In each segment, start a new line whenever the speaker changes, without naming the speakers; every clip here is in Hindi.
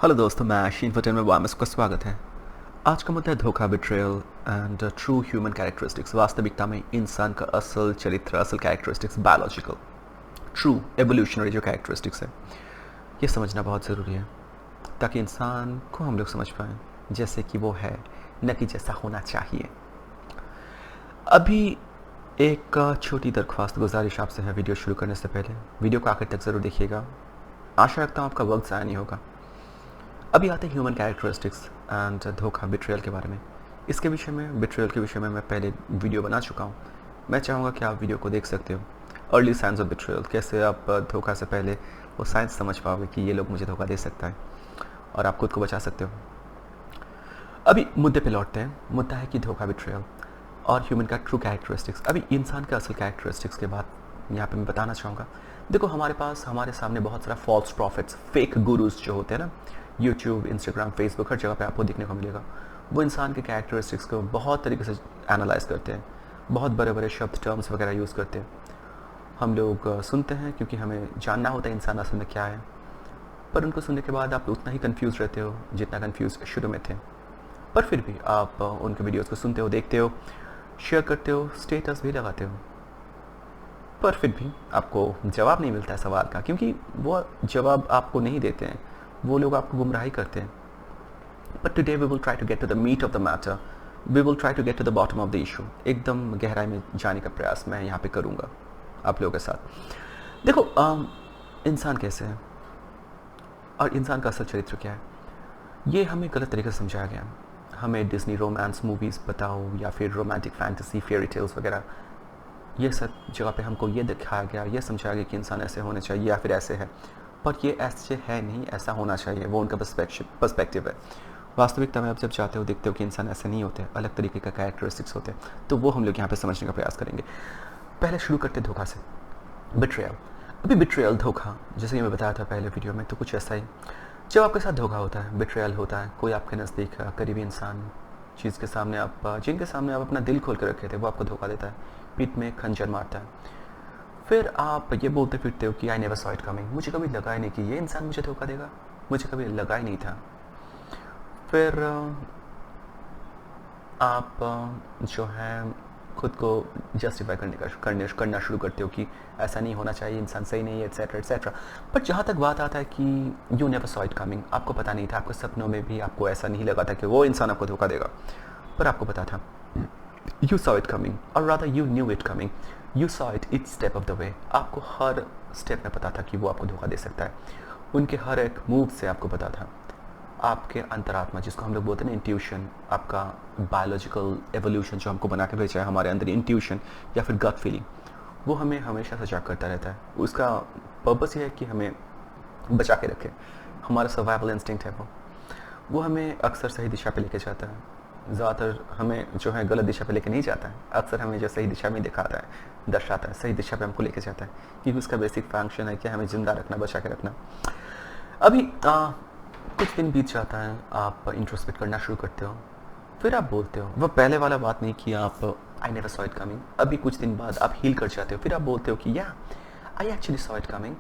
हेलो दोस्तों, मैं आशीन पटेल में वामस का स्वागत है। आज का मुद्दा है धोखा, betrayal and true human characteristics. वास्तविकता में इंसान का असल चरित्र, असल कैरेक्टरिस्टिक्स, बायोलॉजिकल ट्रू एवोल्यूशनरी जो कैरेक्टरिस्टिक्स है, ये समझना बहुत ज़रूरी है ताकि इंसान को हम लोग समझ पाएँ जैसे कि वो है, न कि जैसा होना चाहिए। अभी एक छोटी दरख्वास्त गुजारिश आपसे है। वीडियो शुरू करने से पहले वीडियो को आखिर तक ज़रूर देखिएगा। आशा रखता हूँ आपका वक्त ज़ाया नहीं होगा। अभी आते हैं ह्यूमन कैरेक्टरिस्टिक्स एंड धोखा, बिट्रेयल के बारे में। इसके विषय में, बिट्रेयल के विषय में मैं पहले वीडियो बना चुका हूँ। मैं चाहूँगा कि आप वीडियो को देख सकते हो। अर्ली साइंस ऑफ बिट्रेयल, कैसे आप धोखा से पहले वो साइंस समझ पाओगे कि ये लोग मुझे धोखा दे सकता है और आप खुद को बचा सकते हो। अभी मुद्दे पे लौटते हैं। मुद्दा है कि धोखा, बिट्रेयल और ह्यूमन का ट्रू कैरेक्टरिस्टिक्स। अभी इंसान के असल कैरेक्टरिस्टिक्स के बाद यहाँ पे मैं बताना चाहूँगा। देखो, हमारे सामने बहुत सारा फॉल्स प्रॉफिट्स, फेक गुरुज जो होते हैं ना, यूट्यूब, इंस्टाग्राम, फेसबुक, हर जगह पे आपको दिखने को मिलेगा। वो इंसान के कैरेक्टरिस्टिक्स को बहुत तरीके से एनालाइज करते हैं, बहुत बड़े बड़े शब्द, टर्म्स वगैरह यूज़ करते हैं। हम लोग सुनते हैं क्योंकि हमें जानना होता है इंसान असल में क्या है, पर उनको सुनने के बाद आप उतना ही कन्फ्यूज़ रहते हो जितना कन्फ्यूज़ शुरू में थे। पर फिर भी आप उनके वीडियोज़ को सुनते हो, देखते हो, शेयर करते हो, स्टेटस भी लगाते हो, पर फिर भी आपको जवाब नहीं मिलता है सवाल का, क्योंकि वो जवाब आपको नहीं देते हैं, वो लोग आपको गुमराही करते हैं। But today we will try to get to the meat of the matter, we will try to get to the bottom of the issue. एकदम गहराई में जाने का प्रयास मैं यहाँ पे करूँगा आप लोगों के साथ। देखो, इंसान कैसे है और इंसान का असल चरित्र क्या है, ये हमें गलत तरीके से समझाया गया है। हमें डिज्नी रोमांस मूवीज़ बताओ या फिर रोमांटिक फैंटेसी, फेयरी टेल्स वगैरह, ये सब जगह पे हमको ये दिखाया गया, ये समझाया गया कि इंसान ऐसे होने चाहिए या फिर ऐसे है, पर ये ऐसे है नहीं, ऐसा होना चाहिए। वो उनका पर्सपेक्टिव है। वास्तविकता में आप जब जाते हो, देखते हो कि इंसान ऐसे नहीं होते, अलग तरीके का कैरेक्टरिस्टिक्स होते हैं, तो वो हम लोग यहाँ पे समझने का प्रयास करेंगे। पहले शुरू करते धोखा से, बिट्रेयल। अभी बिट्रेयल, धोखा, जैसे कि मैं बताया था पहले वीडियो में, तो कुछ ऐसा ही। जब आपके साथ धोखा होता है, बिट्रेयल होता है, कोई आपके नज़दीक करीबी इंसान, चीज़ के सामने आप, जिनके सामने आप अपना दिल खोल कर रखे थे, वो आपको धोखा देता है, पीठ में खंजर मारता है। फिर आप ये बोलते फिरते हो कि I never saw it coming, मुझे कभी लगा ही नहीं कि ये इंसान मुझे धोखा देगा, मुझे कभी लगा ही नहीं था। फिर आप जो है खुद को जस्टिफाई करना शुरू करते हो कि ऐसा नहीं होना चाहिए, इंसान सही नहीं है, एट्सेट्रा एट्सेट्रा। बट जहाँ तक बात आता है कि you never saw it coming, आपको पता नहीं था, आपके सपनों में भी आपको ऐसा नहीं लगा था कि वो इंसान आपको धोखा देगा, पर आपको पता था। You saw it coming, or rather you knew it coming. You saw it each step of the way. आपको हर स्टेप में पता था कि वो आपको धोखा दे सकता है। उनके हर एक मूव से आपको पता था। आपके अंतरात्मा, जिसको हम लोग बोलते हैं ना इंट्यूशन, आपका बायोलॉजिकल एवोल्यूशन जो हमको बना के भेजा है, हमारे अंदर इंट्यूशन या फिर गट फीलिंग, वो हमें हमेशा सजाग करता रहता है। उसका पर्पस ये है कि हमें बचा के रखे। हमारा सर्वाइवल इंस्टिंक्ट है वो हमें अक्सर सही दिशा पे लेके जाता है। ज़्यादातर हमें जो है गलत दिशा पे लेके नहीं जाता है, अक्सर हमें जो सही दिशा में दिखाता है, दर्शाता है, सही दिशा पे हमको लेके जाता है, क्योंकि उसका बेसिक फंक्शन है कि हमें ज़िंदा रखना, बचा के रखना। अभी कुछ दिन बीत जाता है, आप इंट्रोस्पेक्ट करना शुरू करते हो, फिर आप बोलते हो, वह पहले वाला बात नहीं कि आप I never saw it coming. अभी कुछ दिन बाद आप हील कर जाते हो, फिर आप बोलते हो कि या I actually saw it coming,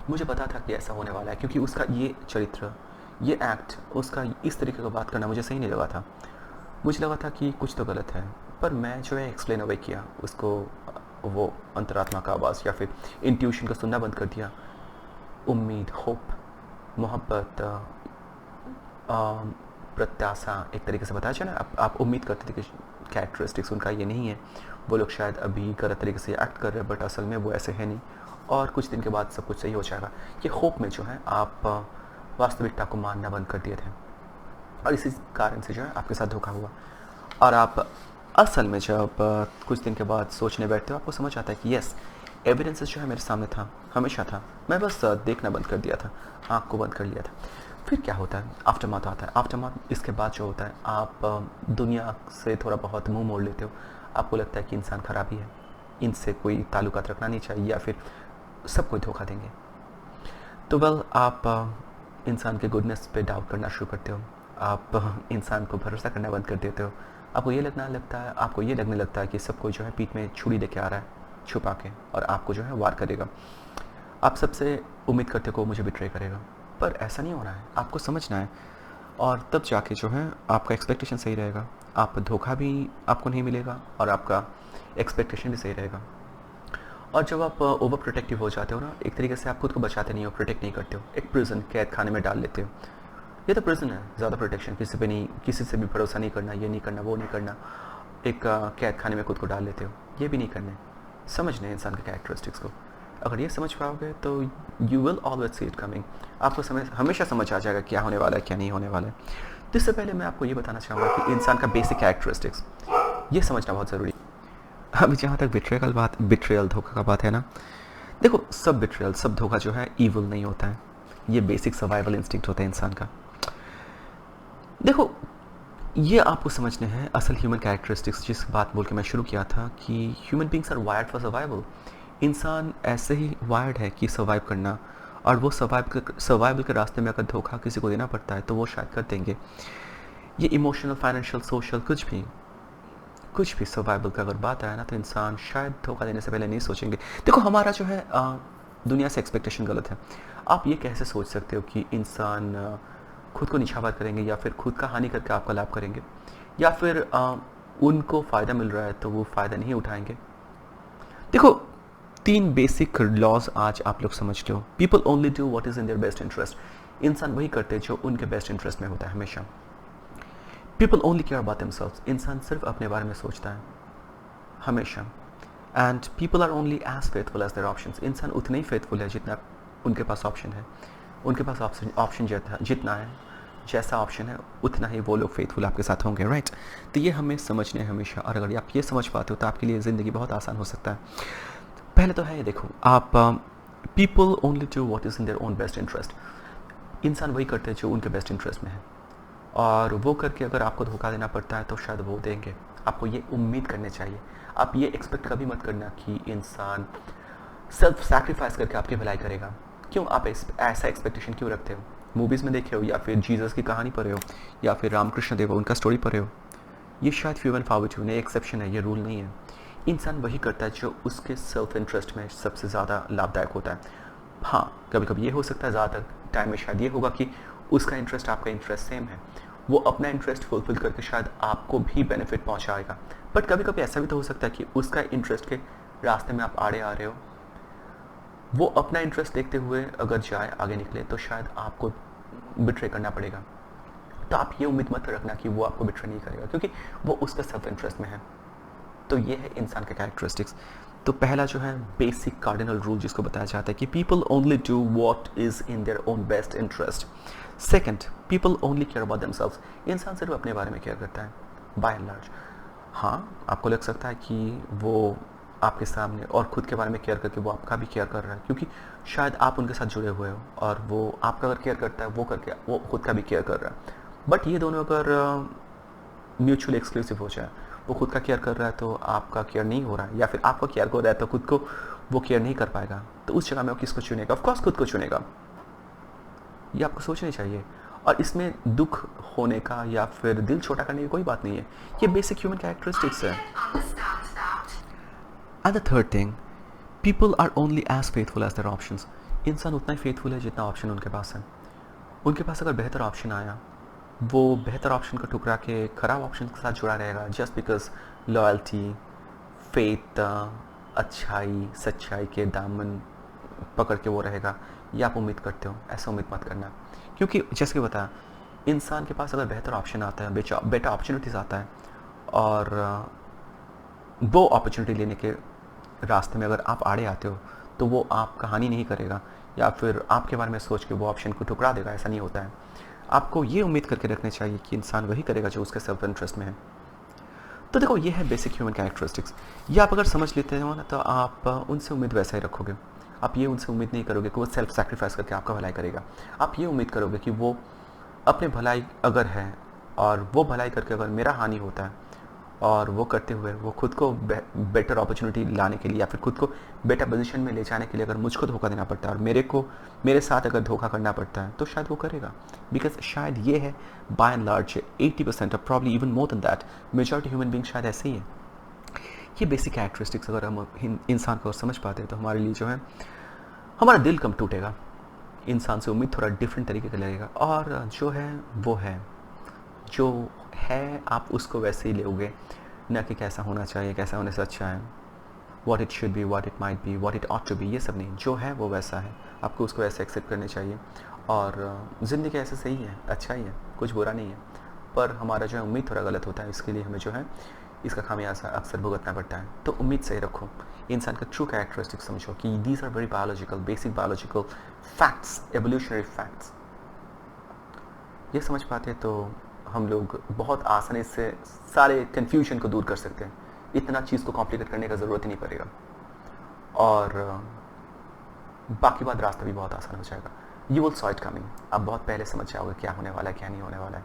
मुझे पता था कि ऐसा होने वाला है, क्योंकि उसका ये चरित्र, ये एक्ट, उसका इस तरीके का बात करना मुझे सही नहीं लगा था। मुझे लगा था कि कुछ तो गलत है, पर मैं जो है एक्सप्लेन अवे किया उसको, वो अंतरात्मा का आवाज़ या फिर इंट्यूशन को सुनना बंद कर दिया। उम्मीद, होप, मोहब्बत, प्रत्याशा, एक तरीके से बताया जाए ना, आप उम्मीद करते थे कि कैरेक्टरिस्टिक्स उनका ये नहीं है, वो लोग शायद अभी गलत तरीके से एक्ट कर रहे हैं, बट असल में वो ऐसे है नहीं, और कुछ दिन के बाद सब कुछ सही हो जाएगा। ये होप में जो है आप वास्तविकता को मानना बंद कर दिए थे, और इसी कारण से जो है आपके साथ धोखा हुआ। और आप असल में जब कुछ दिन के बाद सोचने बैठते हो, आपको समझ आता है कि यस, एविडेंसेस जो है मेरे सामने था, हमेशा था, मैं बस देखना बंद कर दिया था, आँख को बंद कर लिया था। फिर क्या होता है, आफ्टरमाथ आता है। आफ्टरमाथ इसके बाद जो होता है, आप दुनिया से थोड़ा बहुत मुंह मोड़ लेते हो, आपको लगता है कि इंसान खराब ही है, इनसे कोई ताल्लुकात रखना नहीं चाहिए, या फिर सब कोई धोखा देंगे। तो वेल, आप इंसान के गुडनेस पे डाउट करना शुरू करते हो, आप इंसान को भरोसा करना बंद कर देते हो। आपको ये लगने लगता है कि सब कोई जो है पीठ में छुरी लेके आ रहा है छुपा के, और आपको जो है वार करेगा। आप सबसे उम्मीद करते हो कि वो मुझे बिट्रे करेगा, पर ऐसा नहीं होना है, आपको समझना है, और तब जाके जो है आपका एक्सपेक्टेशन सही रहेगा, आप धोखा भी आपको नहीं मिलेगा और आपका एक्सपेक्टेशन भी सही रहेगा। और जब आप ओवर प्रोटेक्टिव हो जाते हो ना, एक तरीके से आप खुद को बचाते नहीं हो, प्रोटेक्ट नहीं करते हो, एक प्रिजन कैद खाने में डाल लेते हो। ये तो प्रिजन है, ज़्यादा प्रोटेक्शन, किसी पे नहीं, किसी से भी भरोसा नहीं करना, ये नहीं करना, वो नहीं करना, एक कैद खाने में खुद को डाल लेते हो, ये भी नहीं करने। समझने इंसान के कैरेक्टरिस्टिक्स को, अगर ये समझ पाओगे तो you will always see it coming, आपको हमेशा समझ आ जाएगा क्या होने वाला है, क्या नहीं होने वाला है। तो इससे पहले मैं आपको ये बताना चाहूँगा कि इंसान का बेसिक कैरेक्टरिस्टिक्स ये समझना बहुत ज़रूरी है। अभी जहाँ तक बिट्रेयल धोखा का बात है ना, देखो सब बिट्रेयल, सब धोखा जो है ईविल नहीं होता है, ये बेसिक सर्वाइवल इंस्टिंक्ट होता है इंसान का। देखो ये आपको समझने हैं असल ह्यूमन कैरेक्टरिस्टिक्स, जिस बात बोल के मैं शुरू किया था कि human beings are wired for survival. इंसान ऐसे ही वायर्ड है कि सर्वाइव करना, और वो सर्वाइवल के रास्ते में अगर धोखा किसी को देना पड़ता है तो वो शायद कर देंगे। ये इमोशनल, फाइनेंशियल, सोशल, कुछ भी सर्वाइवल का अगर बात आया ना, तो इंसान शायद धोखा देने से पहले नहीं सोचेंगे। देखो हमारा जो है दुनिया से एक्सपेक्टेशन गलत है। आप ये कैसे सोच सकते हो कि इंसान खुद को निछावर करेंगे या फिर खुद का हानि करके आपका लाभ करेंगे, या फिर उनको फ़ायदा मिल रहा है तो वो फ़ायदा नहीं उठाएंगे। देखो 3 बेसिक लॉज आज आप लोग समझते हो। People only do what is in their best interest. इंसान वही करते हैं जो उनके बेस्ट इंटरेस्ट में होता है हमेशा। People only care about themselves. इंसान सिर्फ अपने बारे में सोचता है हमेशा। And people are only as faithful as their options. इंसान उतने ही फेथफुल है जितना उनके पास ऑप्शन है। उनके पास ऑप्शन जितना है, जैसा ऑप्शन है, उतना ही वो लोग फेथफुल आपके साथ होंगे, राइट। तो ये हमें समझने हैं हमेशा, और अगर आप ये समझ पाते हो तो आपके लिए ज़िंदगी बहुत आसान हो सकता है। पहले तो है ये, देखो आप people only do what is in their own best interest. इंसान वही करते हैं जो उनके बेस्ट इंटरेस्ट में है, और वो करके अगर आपको धोखा देना पड़ता है तो शायद वो देंगे। आपको ये उम्मीद करनी चाहिए। आप ये एक्सपेक्ट कभी मत करना कि इंसान सेल्फ सैक्रिफाइस करके आपकी भलाई करेगा। क्यों आप ऐसा एक्सपेक्टेशन क्यों रखते हो? मूवीज़ में देखे हो, या फिर जीसस की कहानी पढ़े हो, या फिर रामकृष्ण देव उनका स्टोरी पढ़े हो। ये शायद फ्यू एंड फार बिटवीन, ये एक्सेप्शन है, ये रूल नहीं है। इंसान वही करता है जो उसके सेल्फ इंटरेस्ट में सबसे ज़्यादा लाभदायक होता है। हाँ, कभी कभी ये हो सकता है, ज़्यादातर टाइम में शायद ये होगा कि उसका इंटरेस्ट आपका इंटरेस्ट सेम है, वो अपना इंटरेस्ट फुलफिल करके शायद आपको भी बेनिफिट पहुंचाएगा। बट कभी कभी ऐसा भी तो हो सकता है कि उसका इंटरेस्ट के रास्ते में आप आड़े आ रहे हो, वो अपना इंटरेस्ट देखते हुए अगर जाए, आगे निकले, तो शायद आपको बिट्रे करना पड़ेगा। तो आप ये उम्मीद मत रखना कि वो आपको बिट्रे नहीं करेगा, क्योंकि वो उसका सेल्फ इंटरेस्ट में है। तो ये है इंसान का कैरेक्टरिस्टिक्स। तो पहला जो है बेसिक कार्डिनल रूल जिसको बताया जाता है कि people only do what is in their own best interest. Second, people only care about themselves. इंसान सिर्फ अपने बारे में केयर करता है बाय एंड लार्ज। हाँ, आपको लग सकता है कि वो आपके सामने और खुद के बारे में केयर करके वो आपका भी केयर कर रहा है, क्योंकि शायद आप उनके साथ जुड़े हुए हो, और वो आपका अगर केयर करता है वो करके वो खुद का भी केयर कर रहा है। बट ये दोनों अगर म्यूचुअली एक्सक्लूसिव हो जाए, वो खुद का केयर कर रहा है तो आपका केयर नहीं हो रहा है, या फिर आपका केयर हो रहा है तो खुद को वो केयर नहीं कर पाएगा, तो उस जगह में वो किसको चुनेगा? ऑफकोर्स खुद को चुनेगा। ये आपको सोचना चाहिए, और इसमें दुख होने का या फिर दिल छोटा करने की कोई बात नहीं है। ये बेसिक ह्यूमन कैरेक्टरिस्टिक्स है। And the third thing, people are only as faithful as their options. इंसान उतना ही फेथफुल है जितना ऑप्शन उनके पास है। उनके पास अगर बेहतर ऑप्शन आया, वो बेहतर ऑप्शन को ठुकरा के खराब ऑप्शन के साथ जुड़ा रहेगा, जस्ट बिकॉज लॉयल्टी, फेथ, अच्छाई, सच्चाई के दामन पकड़ के वो रहेगा। ये आप उम्मीद करते हो, ऐसा उम्मीद मत करना, क्योंकि जैसे कि बताया, इंसान के पास अगर बेहतर ऑप्शन आता है, बेटर अपॉर्चुनिटीज़ आता है, और वो अपॉर्चुनिटी लेने के रास्ते में अगर आप आड़े आते हो, तो वो आपका हानि नहीं करेगा या फिर आपके बारे में सोच के वो ऑप्शन को ठुकरा देगा। ऐसा नहीं होता है। आपको ये उम्मीद करके रखनी चाहिए कि इंसान वही करेगा जो उसके सेल्फ इंटरेस्ट में है। तो देखो ये है बेसिक ह्यूमन कैरेक्टरिस्टिक्स। ये आप अगर समझ लेते हो ना, तो आप उनसे उम्मीद वैसा ही रखोगे। आप ये उनसे उम्मीद नहीं करोगे कि वो सेल्फ सैक्रिफाइस करके आपका भलाई करेगा। आप ये उम्मीद करोगे कि वो अपने भलाई अगर है, और वो भलाई करके अगर मेरा हानि होता है, और वो करते हुए वो खुद को बेटर अपॉर्चुनिटी लाने के लिए या फिर खुद को बेटर पोजीशन में ले जाने के लिए अगर मुझको धोखा देना पड़ता है, और मेरे साथ अगर धोखा करना पड़ता है, तो शायद वो करेगा। बिकॉज शायद ये है बाय एंड लार्ज 80% और probably even more than that majority human being शायद ऐसे ही है। ये बेसिक कैरेक्टरिस्टिक्स अगर हम इंसान को समझ पाते हैं, तो हमारे लिए जो है हमारा दिल कम टूटेगा। इंसान से उम्मीद थोड़ा डिफरेंट तरीके का लगेगा, और जो है वो है, जो है आप उसको वैसे ही लोगे, न कि कैसा होना चाहिए, कैसा होने से अच्छा है, what it should be, what it might be, what it ought to be, ये सब नहीं, जो है वो वैसा है, आपको उसको ऐसे एक्सेप्ट करनी चाहिए। और ज़िंदगी ऐसे सही है, अच्छा ही है, कुछ बुरा नहीं है, पर हमारा जो है उम्मीद थोड़ा गलत होता है, इसके लिए हमें जो है इसका खामियाजा अक्सर भुगतना पड़ता है। तो उम्मीद सही रखो, इंसान का ट्रू कैरेक्टरिस्टिक समझो कि these are very biological, basic biological facts, evolutionary facts. ये समझ पाते तो हम लोग बहुत आसानी से सारे कन्फ्यूजन को दूर कर सकते हैं, इतना चीज़ को कॉम्प्लिकेट करने का ज़रूरत ही नहीं पड़ेगा, और बाकी बात रास्ता भी बहुत आसान हो जाएगा। You will saw it coming, आप बहुत पहले समझ जाओगे क्या होने वाला है, क्या नहीं होने वाला है।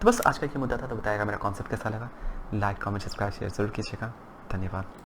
तो बस आज का ये मुद्दा था, तो बताएगा मेरा कॉन्सेप्ट कैसा लगा। लाइक, कमेंट, सब्सक्राइब, शेयर ज़रूर कीजिएगा। धन्यवाद।